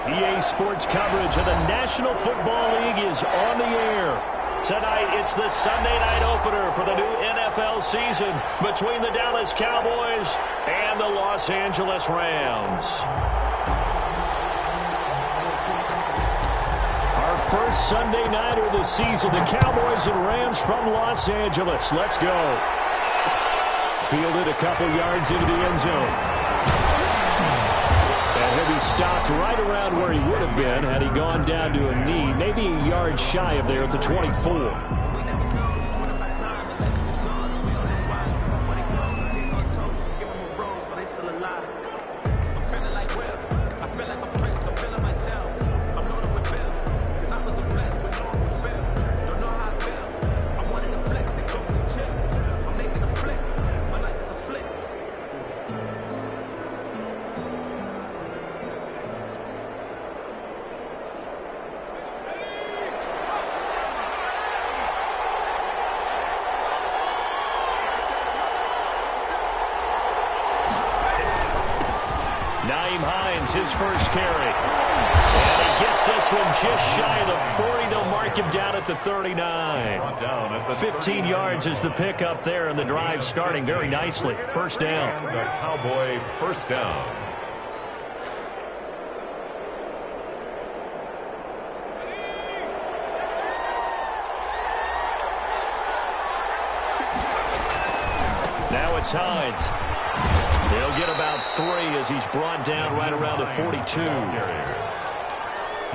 EA Sports coverage of the National Football League is on the air. Tonight, it's the Sunday night opener for the new NFL season between the Dallas Cowboys and the Los Angeles Rams. Our first Sunday nighter of the season, the Cowboys and Rams from Los Angeles. Let's go. Fielded a couple yards into the end zone. And he'll be stopped right around where he would have been had he gone down to a knee, maybe a yard shy of there at the 24. His first carry. And he gets this one just shy of the 40. They'll mark him down at the 39. 15 yards is the pickup there, and the drive starting very nicely. First down. The Cowboy first down. Now it's Hines. He'll get about 3 as he's brought down right around the 42.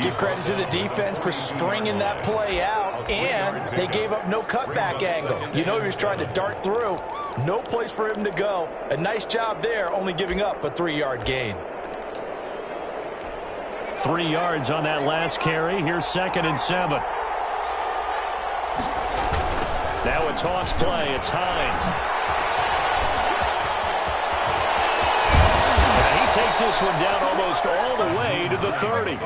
Give credit to the defense for stringing that play out, and they gave up no cutback angle. You know he was trying to dart through. No place for him to go. A nice job there, only giving up a 3-yard gain. 3 yards on that last carry. Here's 2nd and 7. Now a toss play. It's Hines. Takes this one down almost all the way to the 30.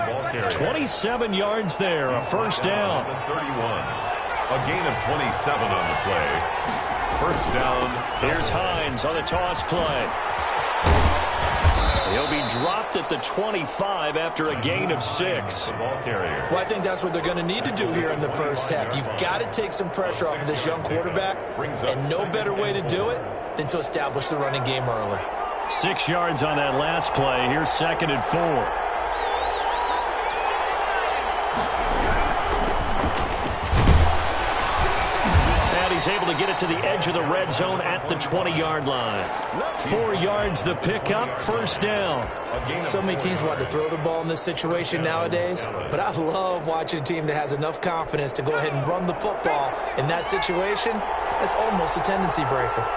27 yards there, a first down. 31. A gain of 27 on the play. First down. Here's Hines on the toss play. He'll be dropped at the 25 after a gain of 6. Well, I think that's what they're going to need to do here in the first half. You've got to take some pressure off of this young quarterback, and no better way to do it than to establish the running game early. 6 yards on that last play. Here's 2nd and 4. And he's able to get it to the edge of the red zone at the 20-yard line. 4 yards the pickup, first down. So many teams want to throw the ball in this situation nowadays, but I love watching a team that has enough confidence to go ahead and run the football in that situation. That's almost a tendency breaker.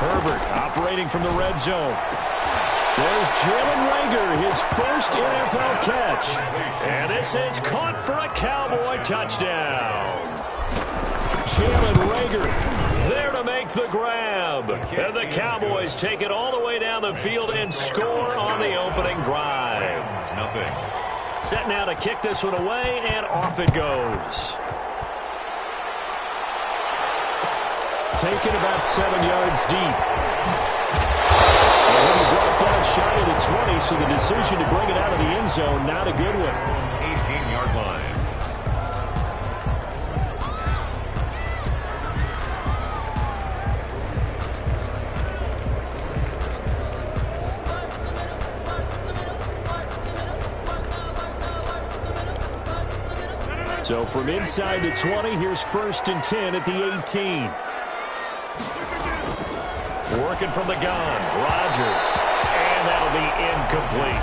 Herbert operating from the red zone. There's Jalen Reagor, his first NFL catch. And this is caught for a Cowboy touchdown. Jalen Reagor there to make the grab. And the Cowboys take it all the way down the field and score on the opening drive. Set now to kick this one away, and off it goes. Taken about 7 yards deep. And he brought down shy of the 20, so the decision to bring it out of the end zone, not a good one. 18-yard line. So from inside the 20, here's 1st and 10 at the 18. Working from the gun, Rodgers, and that'll be incomplete.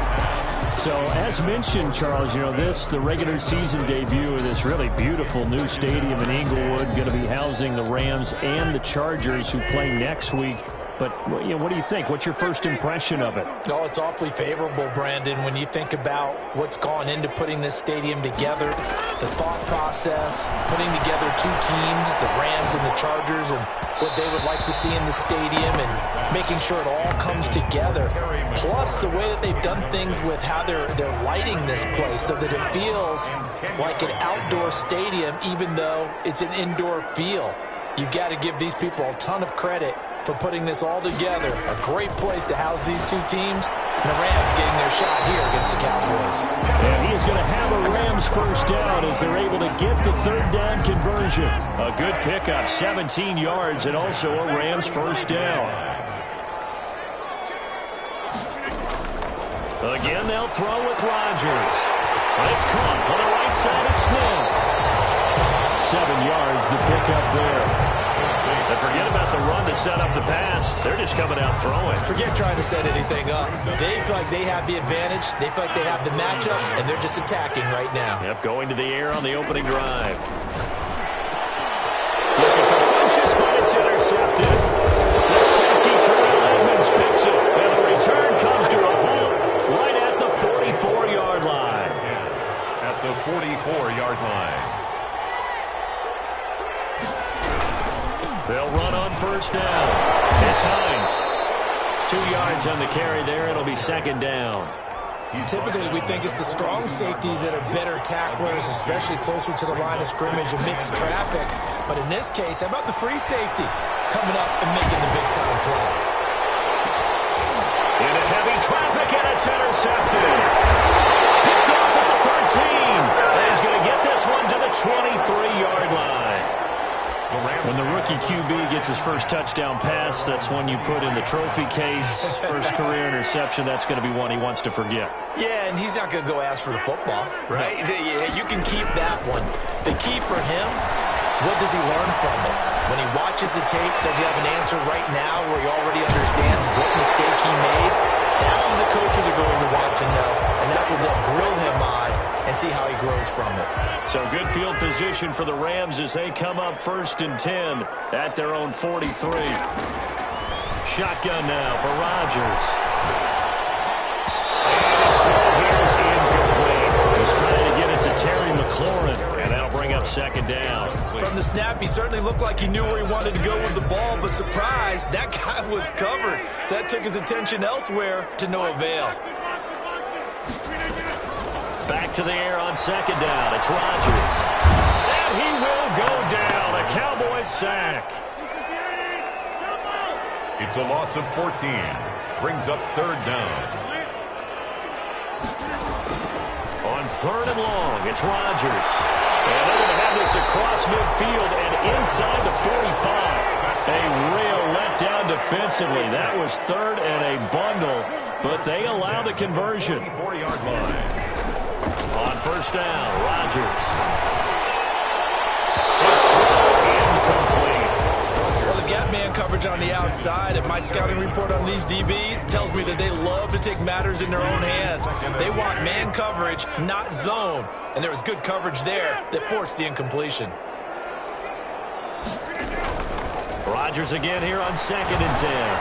So as mentioned, Charles, you know, the regular season debut of this really beautiful new stadium in Inglewood, going to be housing the Rams and the Chargers who play next week. But you know, what do you think? What's your first impression of it? Oh, it's awfully favorable, Brandon, when you think about what's gone into putting this stadium together, the thought process, putting together two teams, the Rams and the Chargers, and what they would like to see in the stadium, and making sure it all comes together. Plus, the way that they've done things with how they're lighting this place so that it feels like an outdoor stadium, even though it's an indoor feel. You've got to give these people a ton of credit for putting this all together. A great place to house these two teams. And the Rams getting their shot here against the Cowboys. And he is going to have a Rams first down as they're able to get the third down conversion. A good pickup, 17 yards, and also a Rams first down. Again, they'll throw with Rodgers. It's caught on the right side of Smith. 7 yards, the pickup there. And forget about the run to set up the pass. They're just coming out throwing. Forget trying to set anything up. They feel like they have the advantage. They feel like they have the matchups, and they're just attacking right now. Yep, going to the air on the opening drive. Looking for Funchess, but it's intercepted. The safety, Terrell Edmonds, picks it. And the return comes to a halt right at the 44-yard line. At the 44-yard line. They'll run on first down. It's Hines. 2 yards on the carry there. It'll be second down. Typically, we think it's the strong safeties that are better tacklers, especially closer to the line of scrimmage amidst traffic. But in this case, how about the free safety coming up and making the big-time play? Into heavy traffic, and it's intercepted. Picked off at the 13. And he's going to get this one to the 23-yard line. When the rookie QB gets his first touchdown pass, that's one you put in the trophy case. First career interception, that's going to be one he wants to forget. Yeah, and he's not going to go ask for the football, right? Yeah, you can keep that one. The key for him, what does he learn from it? When he watches the tape, does he have an answer right now where he already understands what mistake he made? That's what the coaches are going to want to know, and that's what they'll grill him on and see how he grows from it. So good field position for the Rams as they come up 1st and 10 at their own 43. Shotgun now for Rodgers. And his throw here is incomplete. He's trying to get it to Terry McLaurin, and that'll bring up second down. From the snap, he certainly looked like he knew where he wanted to go with the ball, but surprise, that guy was covered. So that took his attention elsewhere to no avail. Back to the air on second down. It's Rodgers. And he will go down. A Cowboys sack. It's a loss of 14. Brings up third down. On 3rd and long, it's Rodgers. And they're going to have this across midfield and inside the 45. A real letdown defensively. That was 3rd and a bundle, but they allow the conversion. 4-yard line. On first down, Rodgers. His throw incomplete. Well, they've got man coverage on the outside, and my scouting report on these DBs tells me that they love to take matters in their own hands. They want man coverage, not zone. And there was good coverage there that forced the incompletion. Rodgers again here on 2nd and 10.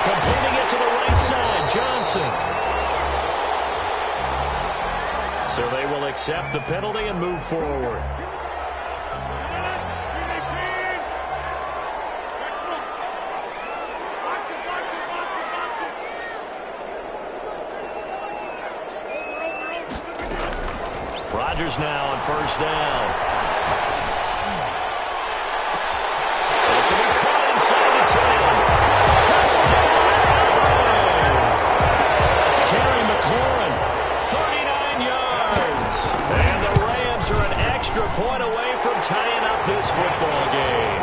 Completing it to the right side, Johnson. So they will accept the penalty and move forward. Rodgers now on first down. This will be caught inside the 10. Touchdown! Terry McLaurin, 39 yards. And the Rams are an extra point away from tying up this football game.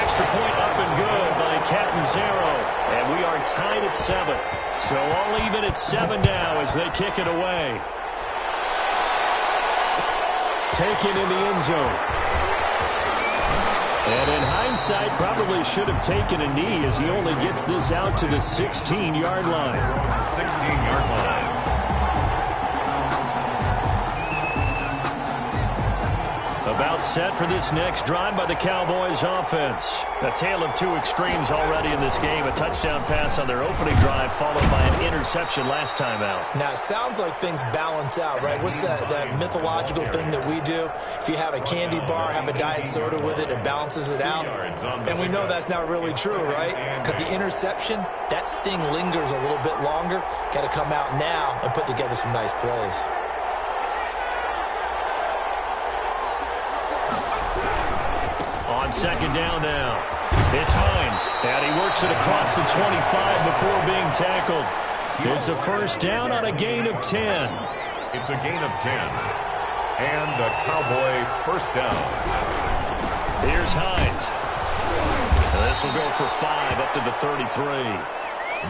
Extra point up and good by Catanzaro. And we are tied at 7. So all even at 7 now as they kick it away. Taken in the end zone. And in hindsight, probably should have taken a knee as he only gets this out to the 16-yard line. 16-yard line. About set for this next drive by the Cowboys offense. A tale of two extremes already in this game. A touchdown pass on their opening drive followed by an interception last time out. Now, it sounds like things balance out, right? What's that mythological thing that we do? If you have a candy bar, have a diet soda with it, it balances it out. And we know that's not really true, right? Because the interception, that sting lingers a little bit longer. Got to come out now and put together some nice plays. On second down now. It's Hines, and he works it across the 25 before being tackled. It's a first down on a gain of 10. It's a gain of 10. And a Cowboy first down. Here's Hines. And this will go for 5 up to the 33.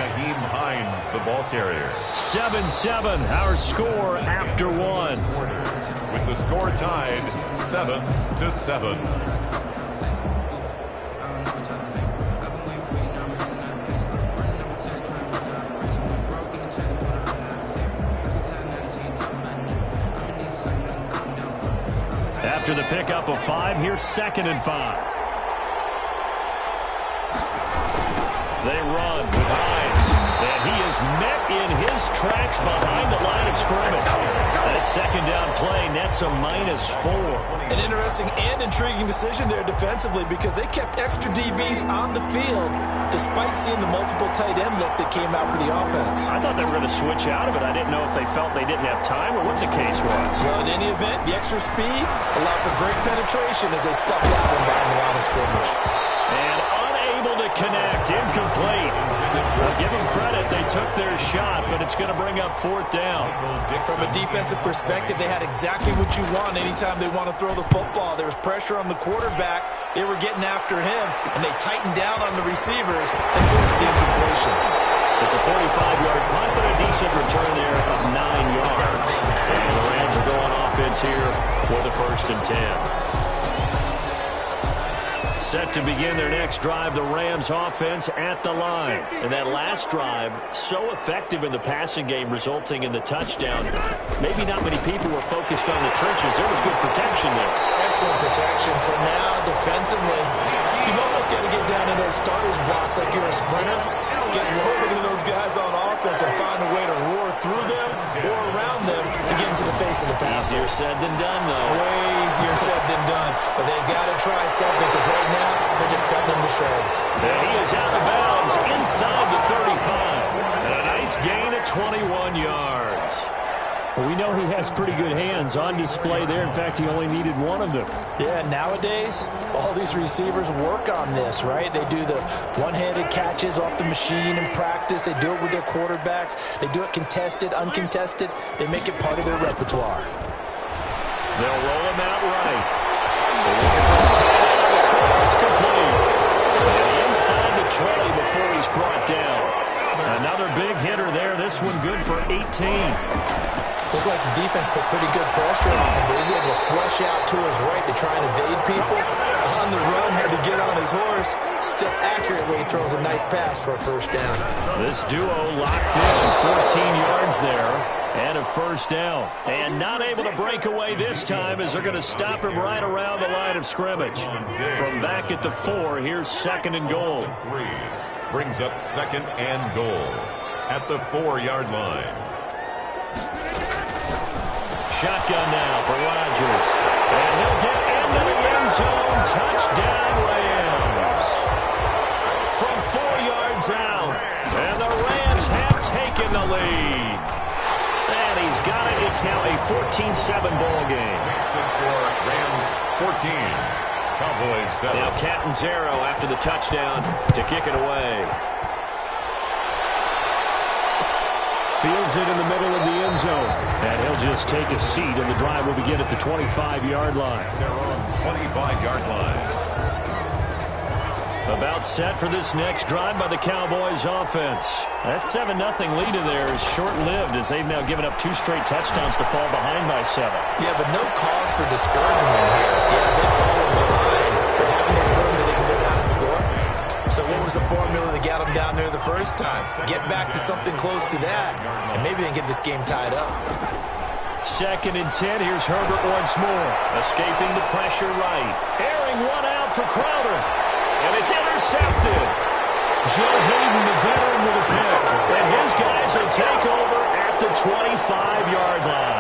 Nyheim Hines, the ball carrier. 7-7, our score after 1. With the score tied 7-7. After the pickup of 5, here's 2nd and 5. They run with Hines, and he is met in his tracks behind the line of scrimmage. That second down play nets a -4. An interesting and intriguing decision there defensively because they kept extra DBs on the field despite seeing the multiple tight end look that came out for the offense. I thought they were going to switch out of it. I didn't know if they felt they didn't have time or what the case was. Well, in any event, the extra speed allowed for great penetration as they stuck that one behind the line of scrimmage. And unable to connect, incomplete. Well, give them credit, they took their shot, but it's going to bring up 4th down. From a defensive perspective, they had exactly what you want anytime they want to throw the football. There was pressure on the quarterback. They were getting after him, and they tightened down on the receivers and forced the incompletion. It's a 45-yard punt, but a decent return there of 9 yards. And the Rams are going offense here with a 1st and 10. Set to begin their next drive, the Rams offense at the line. And that last drive, so effective in the passing game, resulting in the touchdown. Maybe not many people were focused on the trenches. There was good protection there. Excellent protection. So now, defensively, you've almost got to get down in those starters blocks like you're a sprinter. Get lower than those guys on offense and find a way to roar through them or around them to get into the face of the pass. Easier said than done, though. Way easier said than done. But they've got to try something because right now they're just cutting them to shreds. And he is out of bounds inside the 35. And a nice gain of 21 yards. Well, we know he has pretty good hands on display there. In fact, he only needed one of them. Yeah, nowadays, all these receivers work on this, right? They do the one-handed catches off the machine in practice. They do it with their quarterbacks. They do it contested, uncontested. They make it part of their repertoire. They'll roll him out right. It's complete. And inside the 20 before he's brought down. Another big hitter there. This one good for 18. Looked like the defense put pretty good pressure on him, but he's able to flush out to his right to try and evade people. On the run, had to get on his horse. Still accurately throws a nice pass for a first down. This duo locked in, 14 yards there, and a first down. And not able to break away this time as they're going to stop him right around the line of scrimmage. From back at the 4, here's 2nd and goal. 3 brings up 2nd and goal at the 4-yard line. Shotgun now for Rodgers. And he'll get into the end zone. Touchdown, Rams. From 4 yards out. And the Rams have taken the lead. And he's got it. It's now a 14-7 ball game. The score, Rams 14. Cowboys 7. Now Catanzaro after the touchdown to kick it away. Fields it in the middle of the end zone. And he'll just take a seat, and the drive will begin at the 25-yard line. They're on 25-yard line. About set for this next drive by the Cowboys offense. That 7-0 lead of theirs is short-lived as they've now given up 2 straight touchdowns to fall behind by 7. Yeah, but no cause for discouragement here. Yeah, they've fallen behind, but haven't they proven that they can go down and score? So what was the formula that got them down there the first time? Get back to something close to that, and maybe they can get this game tied up. 2nd and 10. Here's Herbert once more. Escaping the pressure right. Airing one out for Crowder. And it's intercepted. Joe Hayden, the veteran, with a pick. And his guys will take over at the 25-yard line.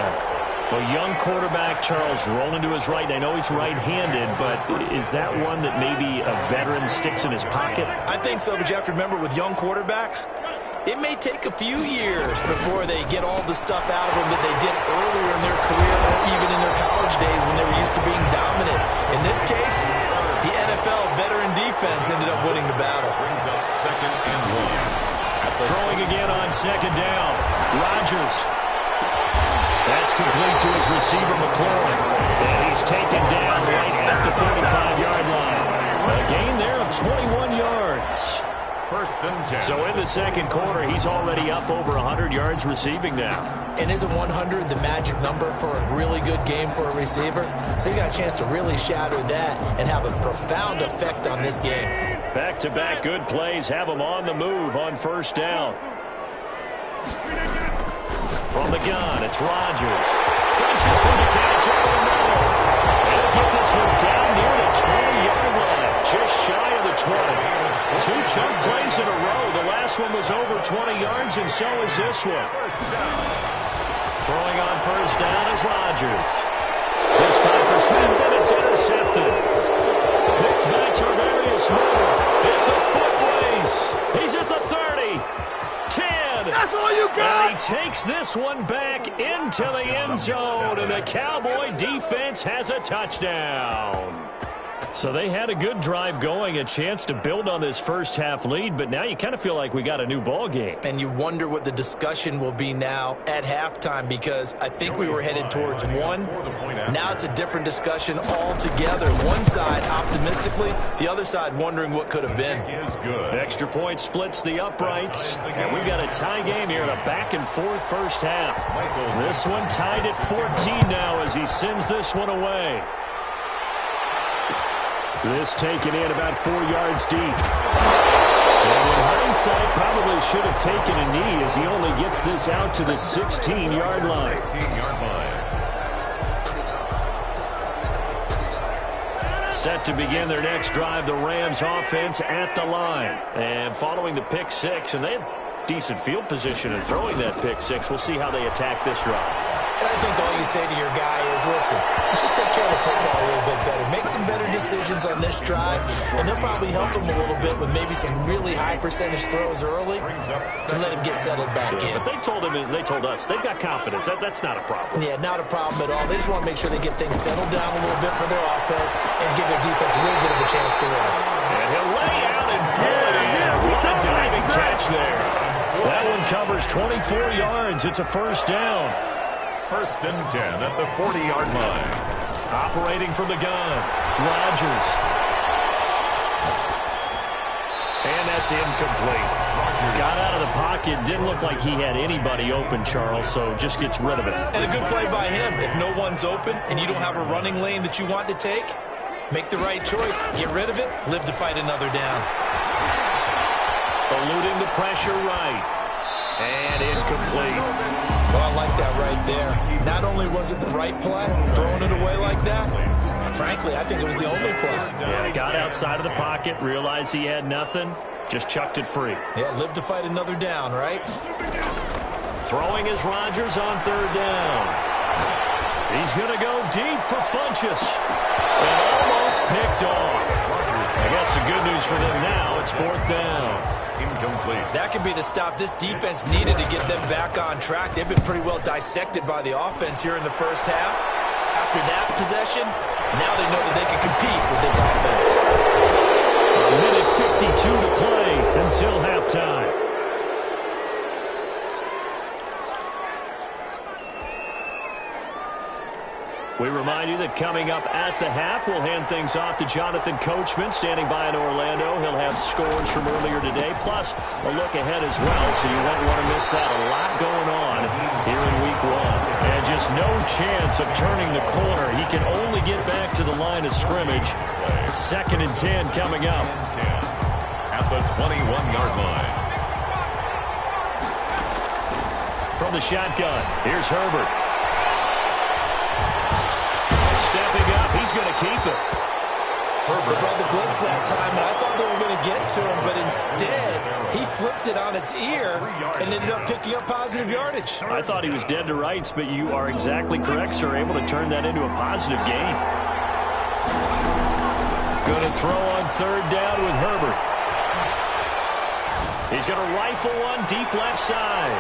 A young quarterback, Charles, rolling to his right. I know he's right-handed, but is that one that maybe a veteran sticks in his pocket? I think so, but you have to remember with young quarterbacks, it may take a few years before they get all the stuff out of them that they did earlier in their career or even in their college days when they were used to being dominant. In this case, The NFL veteran defense ended up winning the battle. Brings up 2nd and 1. Throwing again on 2nd down. Rodgers. That's complete to his receiver, McLaurin. And he's taken down right at the 45-yard line. A gain there of 21 yards. 1st and 10. So in the second quarter, he's already up over 100 yards receiving now. And isn't 100 the magic number for a really good game for a receiver? So he got a chance to really shatter that and have a profound effect on this game. Back-to-back good plays have him on the move on 1st down. From the gun, it's Rodgers. Funches with the catch over the middle. They'll get this one down near the 20-yard line, just shy of the 20. 2 chunk plays in a row. The last one was over 20 yards, and so is this one. Throwing on 1st down is Rodgers. This time for Smith, and it's intercepted. Picked by Tarvarius Moore. It's a foot race. He's at the 30. 10. That's all you got? And he takes this one back into the end zone, and the Cowboy defense has a touchdown. So they had a good drive going, a chance to build on this first half lead, but now you kind of feel like we got a new ball game. And you wonder what the discussion will be now at halftime, because I think we were headed towards one. Now it's a different discussion altogether. One side optimistically, the other side wondering what could have been. Extra point splits the uprights, and we've got a tie game here in a back-and-forth first half. This one tied at 14 now as he sends this one away. This taken in about 4 yards deep. And in hindsight, probably should have taken a knee as he only gets this out to the 16-yard line. 16-yard line. Set to begin their next drive, the Rams offense at the line. And following the pick six, and they have decent field position in throwing that pick six. We'll see how they attack this drive. And I think all you say to your guy is, listen, let's just take care of the football a little bit better. Make some better decisions on this drive, and they'll probably help him a little bit with maybe some really high percentage throws early to let him get settled back in. But they told us, they've got confidence. That's not a problem. Yeah, not a problem at all. They just want to make sure they get things settled down a little bit for their offense and give their defense a little bit of a chance to rest. And he'll lay out and pull it in. What a diving catch there. That one covers 24 yards. It's a 1st down. 1st and 10 at the 40-yard line. Operating from the gun, Rodgers. And that's incomplete. Got out of the pocket. Didn't look like he had anybody open, Charles, so just gets rid of it. And a good play by him. If no one's open and you don't have a running lane that you want to take, make the right choice. Get rid of it. Live to fight another down. Eluding the pressure right. And incomplete. Well, I like that right there. Not only was it the right play, throwing it away like that, frankly, I think it was the only play. Yeah, got outside of the pocket, realized he had nothing, just chucked it free. Yeah, live to fight another down, right? Throwing is Rodgers on 3rd down. He's going to go deep for Funches. And almost picked off. I guess the good news for them now, it's 4th down. Incomplete. That could be the stop this defense needed to get them back on track. They've been pretty well dissected by the offense here in the first half. After that possession, now they know that they can compete with this offense. A minute 52 to play until halftime. We remind you that coming up at the half, we'll hand things off to Jonathan Coachman, standing by in Orlando. He'll have scores from earlier today, plus a look ahead as well, so you won't want to miss that. A lot going on here in Week 1. And just no chance of turning the corner. He can only get back to the line of scrimmage. 2nd and 10 coming up. At the 21-yard line. From the shotgun, here's Herbert. Stepping up, he's going to keep it. They brought the blitz that time, and I thought they were going to get to him, but instead, he flipped it on its ear and ended up picking up positive yardage. I thought he was dead to rights, but you are exactly correct, sir. Able to turn that into a positive gain. Going to throw on 3rd down with Herbert. He's going to rifle one deep left side.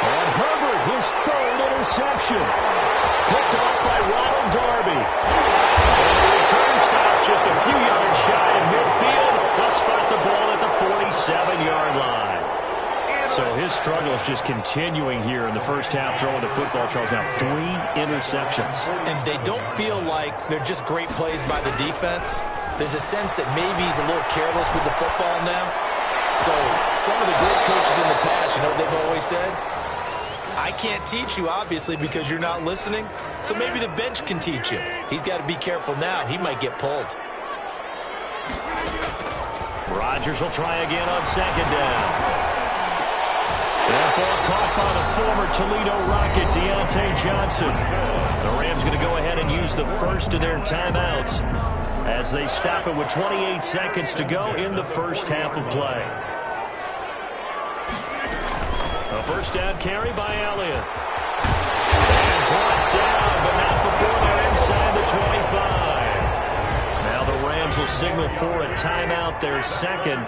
And Herbert, his 3rd interception. Picked off by Ronald Darby. And the return stops just a few yards shy of midfield. They'll spot the ball at the 47-yard line. So his struggle is just continuing here in the first half, throwing the football. Charles, now 3 interceptions. And they don't feel like they're just great plays by the defense. There's a sense that maybe he's a little careless with the football now. So some of the great coaches in the past, you know what they've always said? I can't teach you, obviously, because you're not listening. So maybe the bench can teach you. He's got to be careful now. He might get pulled. Rodgers will try again on second down. That ball caught by the former Toledo Rocket, Deontay Johnson. The Rams going to go ahead and use the first of their timeouts as they stop it with 28 seconds to go in the first half of play. A first down carry by Elliott. And brought down, but not before they're inside the 25. Now the Rams will signal for a timeout, their second,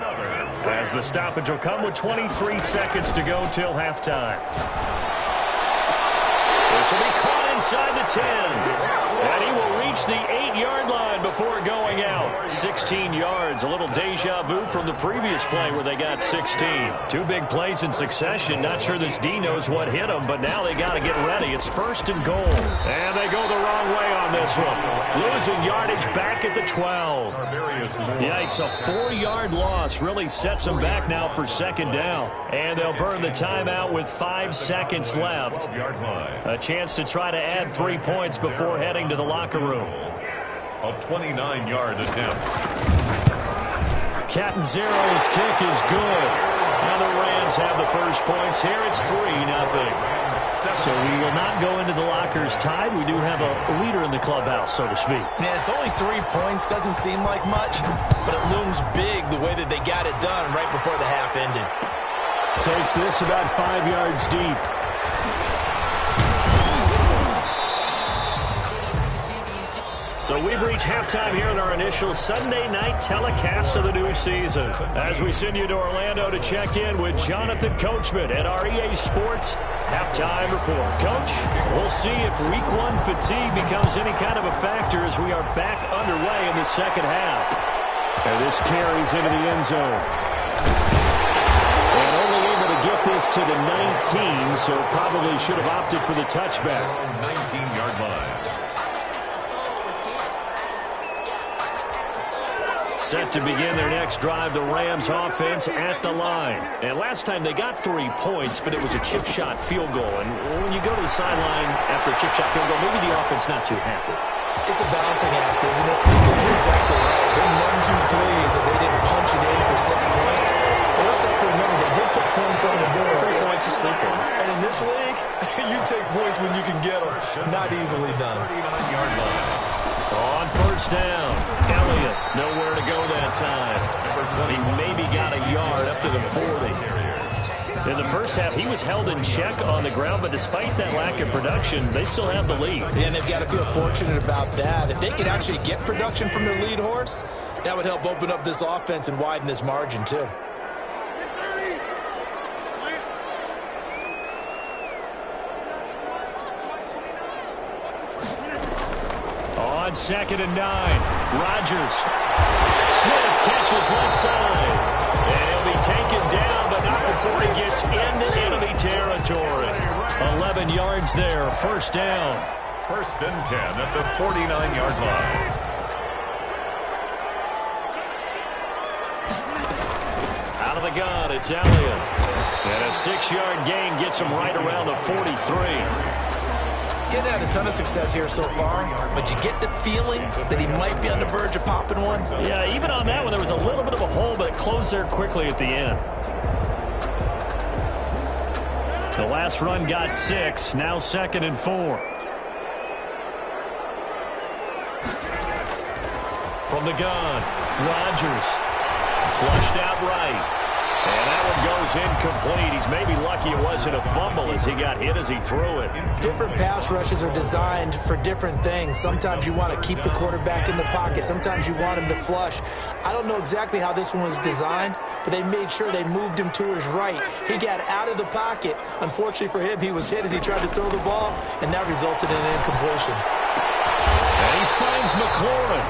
as the stoppage will come with 23 seconds to go till halftime. This will be caught inside the 10. And he will reach the 8-yard line before going out. 16 yards, a little deja vu from the previous play where they got 16. 2 big plays in succession. Not sure this D knows what hit them, but now they got to get ready. It's first and goal. And they go the wrong way on this one. Losing yardage back at the 12. Yikes, a 4-yard loss really sets them back now for second down. And they'll burn the timeout with 5 seconds left. A chance to try to add 3 points before heading to the locker room. A 29-yard attempt. Catanzaro's kick is good. Now the Rams have the first points here. It's 3-0. So we will not go into the lockers tied. We do have a leader in the clubhouse, so to speak. Man, it's only 3 points. Doesn't seem like much, but it looms big the way that they got it done right before the half ended. Takes this about 5 yards deep. So we've reached halftime here in our initial Sunday night telecast of the new season. As we send you to Orlando to check in with Jonathan Coachman at our EA Sports Halftime Report. Coach, we'll see if Week 1 fatigue becomes any kind of a factor as we are back underway in the second half. And this carries into the end zone. And only able to get this to the 19, so probably should have opted for the touchback. 19-yard line. Set to begin their next drive, the Rams offense at the line. And last time they got 3 points, but it was a chip shot field goal. And when you go to the sideline after a chip shot field goal, maybe the offense not too happy. It's a balancing act, isn't it? Because you're exactly right. They're none too pleased that they didn't punch it in for 6 points. But you also have to remember they did put points on the board. 3 points is 3 points. And in this league, you take points when you can get them. Not easily done. 39-yard line. On first down, Elliott nowhere to go that time. He maybe got a yard up to the 40. In the first half, he was held in check on the ground, but despite that lack of production, they still have the lead. And they've got to feel fortunate about that. If they could actually get production from their lead horse, that would help open up this offense and widen this margin too. On second and 9, Rodgers. Smith catches left side. And he'll be taken down, but not before he gets into enemy territory. 11 yards there, first down. First and 10 at the 49-yard line. Out of the gun, it's Elliott. And a 6-yard gain gets him right around the 43. He's had a ton of success here so far, but you get the feeling that he might be on the verge of popping one. Yeah, even on that one, there was a little bit of a hole, but it closed there quickly at the end. The last run got 6, now second and 4. From the gun, Rodgers. Flushed out right. And that one goes incomplete. He's maybe lucky it wasn't a fumble as he got hit as he threw it. Different pass rushes are designed for different things. Sometimes you want to keep the quarterback in the pocket. Sometimes you want him to flush. I don't know exactly how this one was designed, but they made sure they moved him to his right. He got out of the pocket. Unfortunately for him, he was hit as he tried to throw the ball, and that resulted in an incompletion. And he finds McLaurin.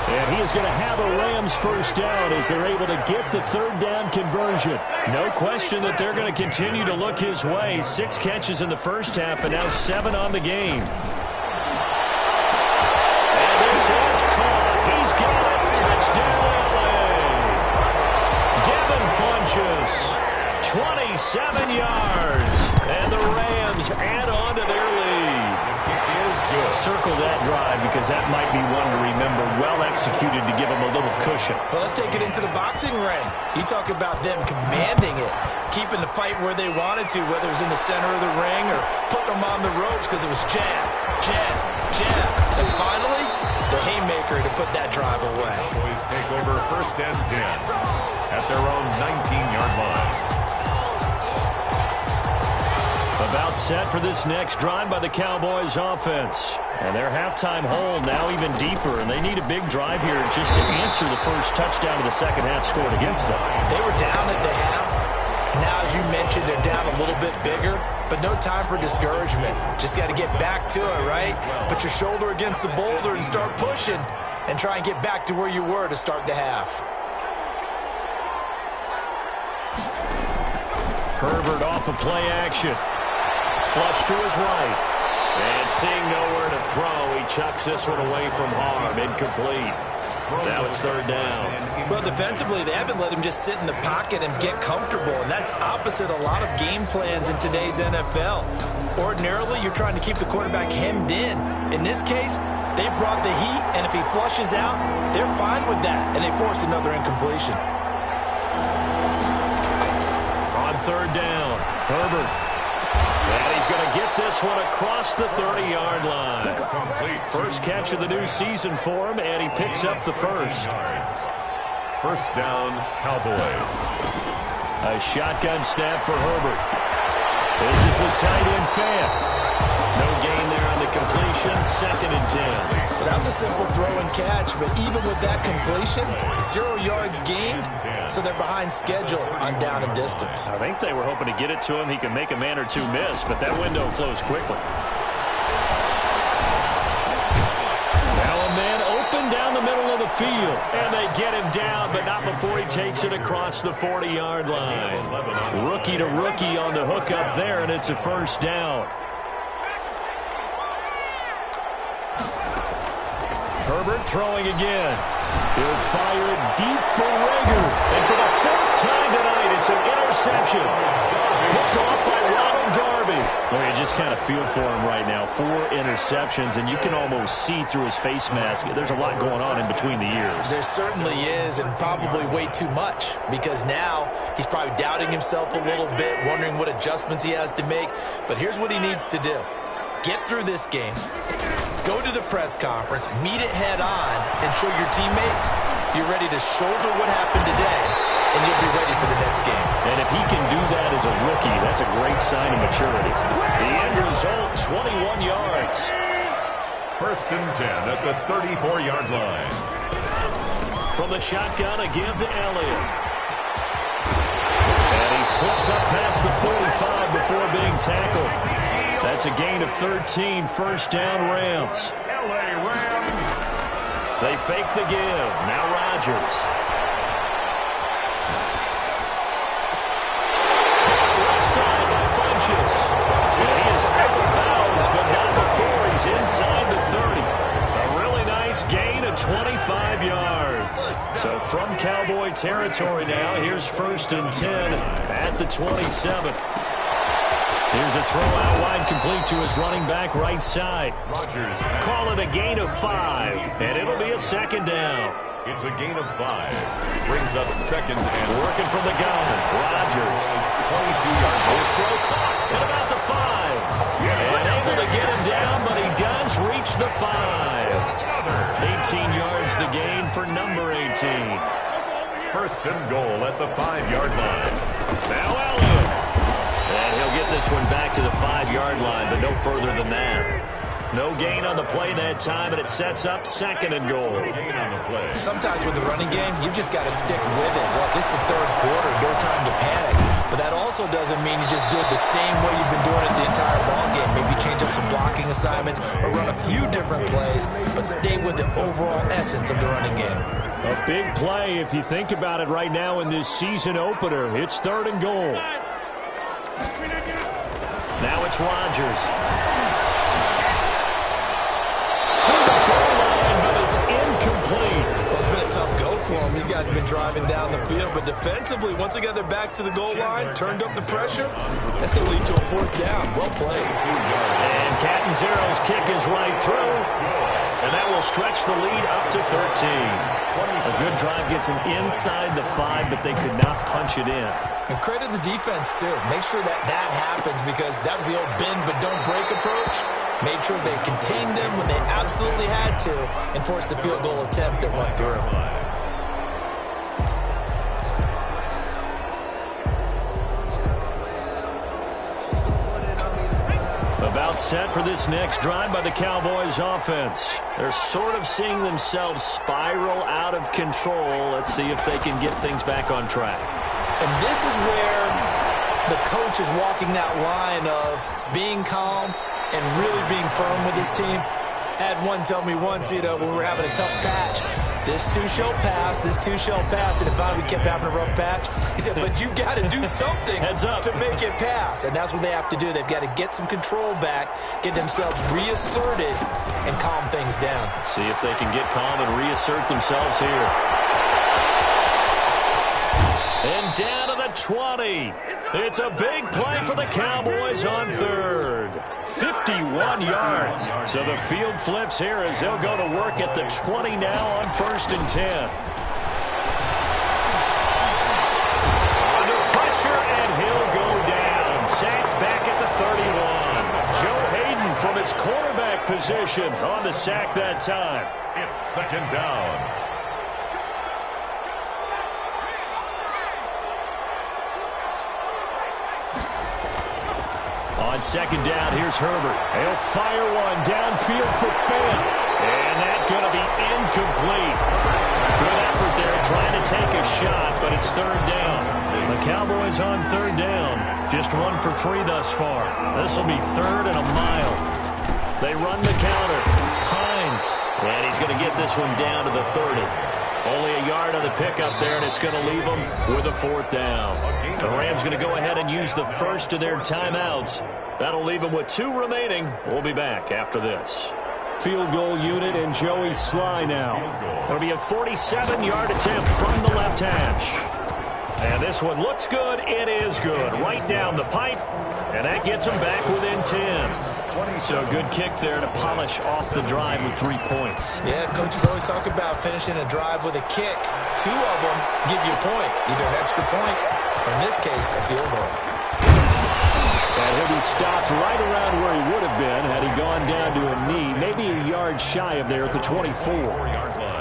And he is going to have a Rams first down as they're able to get the third down conversion. No question that they're going to continue to look his way. 6 catches in the first half and now 7 on the game. And this is caught. He's got it. Touchdown, LA. Devin Funchess, 27 yards. And the Rams add on to their lead. Circle that drive because that might be one to remember. Well executed to give them a little cushion. Well, let's take it into the boxing ring. You talk about them commanding it, keeping the fight where they wanted to, whether it was in the center of the ring or putting them on the ropes because it was jab, jab, jab. And finally, the haymaker to put that drive away. Cowboys take over first and 10 at their own 19-yard line. About set for this next drive by the Cowboys offense. And their halftime hole now even deeper, and they need a big drive here just to answer the first touchdown of the second half scored against them. They were down at the half. Now, as you mentioned, they're down a little bit bigger, but no time for discouragement. Just got to get back to it, right? Put your shoulder against the boulder and start pushing and try and get back to where you were to start the half. Herbert off of play action. Flush to his right. And seeing nowhere to throw, he chucks this one away from harm. Incomplete. Now it's third down. Well, defensively, they haven't let him just sit in the pocket and get comfortable, and that's opposite a lot of game plans in today's NFL. Ordinarily, you're trying to keep the quarterback hemmed in. In this case, they brought the heat, and if he flushes out, they're fine with that, and they force another incompletion. On third down, Herbert. And he's going to get this one across the 30-yard line. First catch of the new season for him, and he picks up the first. First down, Cowboys. A shotgun snap for Herbert. This is the tight end fan. No gain there on the completion. Second and 10. That was a simple throw and catch, but even with that completion, 0 yards gained, so they're behind schedule on down and distance. I think they were hoping to get it to him. He could make a man or two miss, but that window closed quickly. Now a man open down the middle of the field, and they get him down, but not before he takes it across the 40-yard line. Rookie to rookie on the hook up there, and it's a first down. Herbert throwing again. He'll fire it deep for Rager. And for the 4th time tonight, it's an interception. Picked off by Ronald Darby. Well, you just kind of feel for him right now. 4 interceptions, and you can almost see through his face mask. There's a lot going on in between the ears. There certainly is, and probably way too much, because now he's probably doubting himself a little bit, wondering what adjustments he has to make. But here's what he needs to do. Get through this game. Go to the press conference, meet it head on, and show your teammates you're ready to shoulder what happened today, and you'll be ready for the next game. And if he can do that as a rookie, that's a great sign of maturity. The end result, 21 yards. First and 10 at the 34-yard line. From the shotgun, a give to Elliott. And he slips up past the 45 before being tackled. That's a gain of 13, first down Rams. LA Rams. They fake the give. Now Rodgers. Left side by Funchess. And he is out of bounds, but not before he's inside the 30. A really nice gain of 25 yards. So from Cowboy territory now, here's first and 10 at the 27. Here's a throw out wide, complete to his running back right side. Rodgers. Call it a gain of 5, and it'll be a second down. It's a gain of 5. Brings up second and Working from the gun. Rodgers. 22 yards. His throw caught at about the 5. And able to get him down, but he does reach the 5. 18 yards the gain for number 18. First and goal at the 5-yard line. Now Elliott. And he'll get this one back to the 5-yard line, but no further than that. No gain on the play that time, and it sets up second and goal. Gain on the play. Sometimes with the running game, you've just got to stick with it. Look, it's the third quarter, no time to panic. But that also also doesn't mean you just do it the same way you've been doing it the entire ball game. Maybe change up some blocking assignments or run a few different plays, but stay with the overall essence of the running game. A big play if you think about it right now in this season opener. It's 3rd and goal. Now it's Rodgers. To the goal line, but it's incomplete. Well, it's been a tough go for them. These guys have been driving down the field, but defensively, once they got their backs to the goal line, turned up the pressure, that's going to lead to a 4th down. Well played. And Catanzaro's kick is right through, and that will stretch the lead up to 13. A good drive gets them inside the 5, but they could not punch it in. And credit the defense, too. Make sure that happens, because that was the old bend but don't break approach. Made sure they contained them when they absolutely had to and forced the field goal attempt that went through. About set for this next drive by the Cowboys offense. They're sort of seeing themselves spiral out of control. Let's see if they can get things back on track. And this is where the coach is walking that line of being calm and really being firm with his team. I had one tell me once, when we were having a tough patch, this too shall pass, this too shall pass. And if finally we kept having a rough patch, he said, but you got to do something to make it pass. And that's what they have to do. They've got to get some control back, get themselves reasserted, and calm things down. See if they can get calm and reassert themselves here. And down to the 20. It's a big play for the Cowboys on 3rd. 51 yards. So the field flips here as they'll go to work at the 20 now on 1st and 10. Under pressure, and he'll go down. Sacked back at the 31. Joe Hayden from his quarterback position on the sack that time. It's 2nd down. On 2nd down, here's Herbert. He'll fire one downfield for Fant. And that's going to be incomplete. Good effort there trying to take a shot, but it's 3rd down. The Cowboys on 3rd down. Just 1 for 3 thus far. This will be 3rd and a mile. They run the counter. Hines. And he's going to get this one down to the 30. Only a yard on the pickup there, and it's going to leave them with a 4th down. The Rams going to go ahead and use the first of their timeouts. That'll leave them with 2 remaining. We'll be back after this. Field goal unit and Joey Sly now. It'll be a 47-yard attempt from the left hash. And this one looks good. It is good. Right down the pipe. And that gets them back within 10. So a good kick there to polish off the drive with 3 points. Yeah, coaches always talk about finishing a drive with a kick. 2 of them give you points, either an extra point or, in this case, a field goal. And he'll be stopped right around where he would have been had he gone down to a knee, maybe a yard shy of there at the 24-yard line.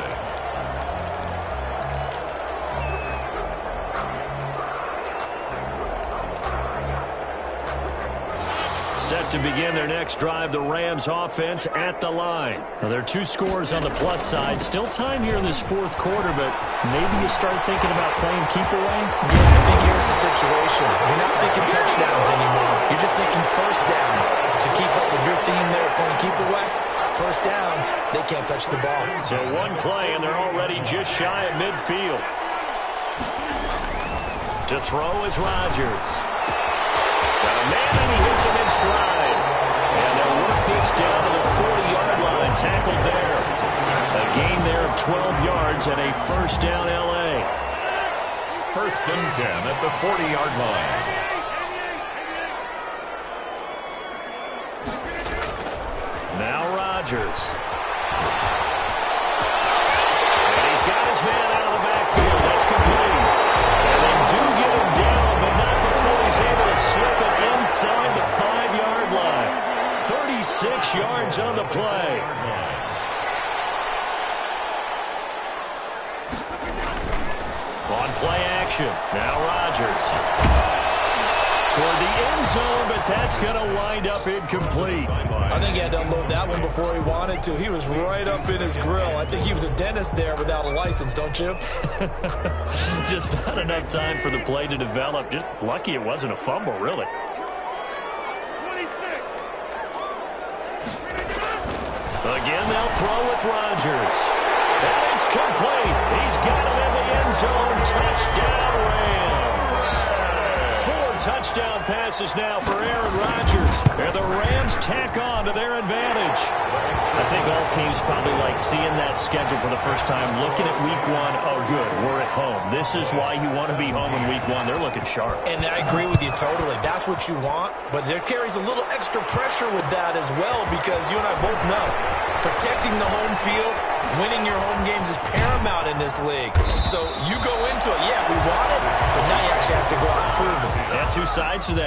Set to begin their next drive, the Rams offense at the line. Now, there are 2 scores on the plus side. Still time here in this 4th quarter, but maybe you start thinking about playing keep away? Yeah, I think here's the situation. You're not thinking touchdowns anymore. You're just thinking first downs. To keep up with your theme there, playing keep away, first downs, they can't touch the ball. So 1 play, and they're already just shy of midfield. To throw is Rodgers. Got a man, and he hits him in stride. And they'll work this down to the 40-yard line. Tackled there. A gain there of 12 yards and a first down L.A. 1st and 10 at the 40-yard line. Now Rodgers. And he's got his man out of the backfield. That's complete. And they do get him down, but not before he's able to slip it inside the 5-yard line. 36 yards on the play. On play action, now Rodgers. toward the end zone, but that's going to wind up incomplete. I think he had to unload that one before he wanted to. He was right up in his grill. I think he was a dentist there without a license, don't you? Just not enough time for the play to develop. Just lucky it wasn't a fumble, really. Again, they'll throw with Rodgers. And it's complete. He's got him in the end zone. Touchdown, Rams. 4 touchdown passes now for Aaron Rodgers. And the Rams tack on to their advantage. I think all teams probably like seeing that schedule for the first time, looking at week 1. Oh, good, we're at home. This is why you want to be home in week 1. They're looking sharp. And I agree with you totally. That's what you want. But there carries a little extra pressure with that as well, because you and I both know protecting the home field, winning your home games is paramount in this league. So you go into it, yeah, we want it, but now you actually have to go out and prove it. Yeah, 2 sides to that.